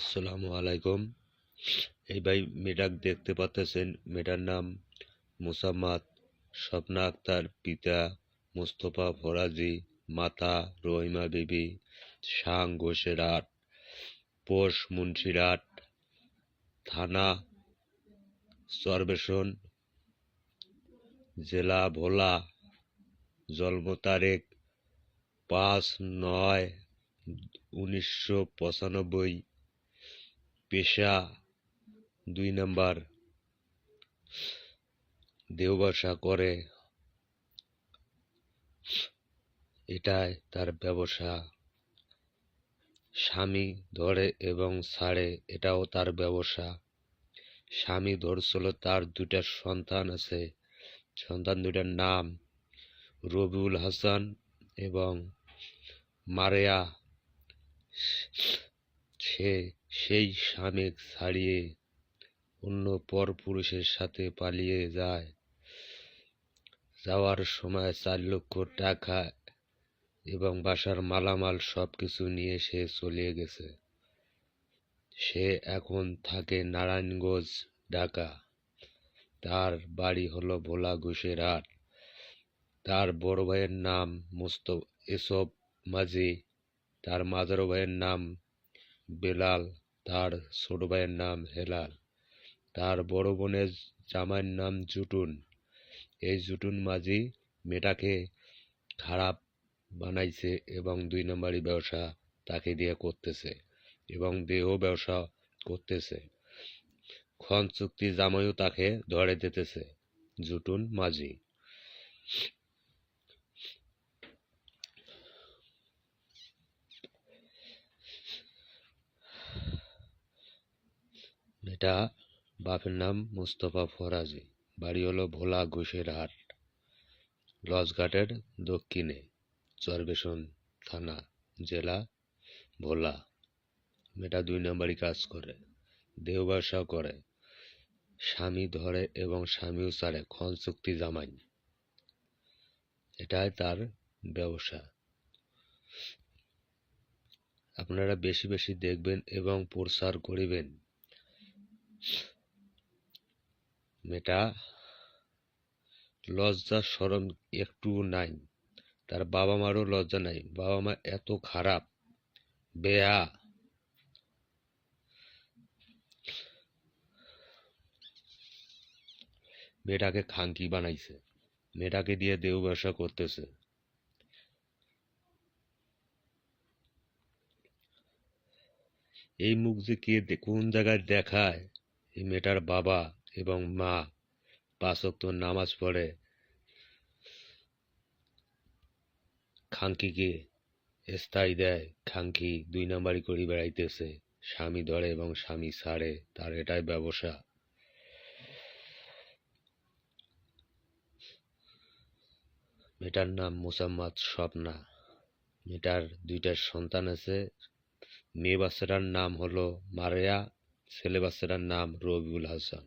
আসসালামু আলাইকুম। এই ভাই মেয়েটাকে দেখতে পাচ্ছেন, মেয়েটার নাম মোসাম্মদ স্বপ্না আক্তার, পিতা মোস্তফা ফরাজি, মাতা রহিমা বিবি, সাং ঘোষেরহাট, পোস্ট মুন্সিরহাট, থানা চরবেশন, জেলা ভোলা, জন্ম তারিখ 5/9/1995, পেশা 2 নাম্বার, দেহ ব্যবসা করে, এটাই তার ব্যবসা। স্বামী ধরে এবং ছাড়ে, এটাও তার ব্যবসা। স্বামী ধরছিল, তার 2টা সন্তান আছে। সন্তান 2টার নাম রবিউল হাসান এবং মারেয়া। সে সেই স্বামী ছাড়িয়ে অন্য পরপুরুষের সাথে পালিয়ে যায়। যাওয়ার সময় 4 লক্ষ টাকা এবং বাসার মালামাল সবকিছু নিয়ে সে চলে গেছে। সে এখন থাকে নারায়ণগঞ্জ, ঢাকা। তার বাড়ি হলো ভোলা ঘোষেরহাট। তার বড় ভাইয়ের নাম এসব মাঝি, তার মাঝারো ভাইয়ের নাম বেলাল, তার ছোট ভাইয়ের নাম হেলাল, তার বড় বোনের জামাইয়ের নাম জুটুন। এই জুটুন মাঝি মেয়েটাকে খারাপ বানাইছে এবং 2 নম্বরই ব্যবসা তাকে দিয়ে করতেছে এবং দেহ ব্যবসা করতেছে। খন চুক্তি জামাইও তাকে ধরে দিতেছে, জুটুন মাঝি। এটা বাপের নাম মোস্তফা ফরাজি, বাড়ি হলো ভোলা ঘোষেরহাট, লঞ্চঘাটের দক্ষিণে, চরবেশন থানা, জেলা ভোলা। মেয়েটা 2 নম্বরই কাজ করে, দেহ ব্যবসা করে, স্বামী ধরে এবং স্বামীও ছাড়ে, খন চুক্তি জামাই। এটাই তার ব্যবসা। আপনারা বেশি বেশি দেখবেন এবং প্রচার করিবেন। মেয়েটা লজ্জা শরম একটু নাই, তার বাবা মারও লজ্জা নাই। বাবা মা এত খারাপ, বেয়া। মেয়েটাকে খাঙ্কি বানাইছে, মেয়েটাকে দিয়ে দেহ ব্যবসা করতেছে। এই মুখ যে কে কোন জায়গায় দেখায়, এই মেয়েটার বাবা এবং মা 5 ওয়াক্ত নামাজ পড়ে, খাঙ্কিকে স্থায়ী দেয়। খাঙ্কি 2 নাম্বারি করে বেড়াইতেছে, স্বামী ধরে এবং স্বামী ছাড়ে, তার এটাই ব্যবসা। মেয়েটার নাম মোসাম্মদ স্বপ্না। মেয়েটার 2টা সন্তান আছে। মেয়ে বাচ্চাটার নাম হলো মারেয়া, ছেলে বাচ্চাটার নাম রবিউল হাসান।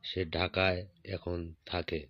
সে ঢাকায় এখন থাকে।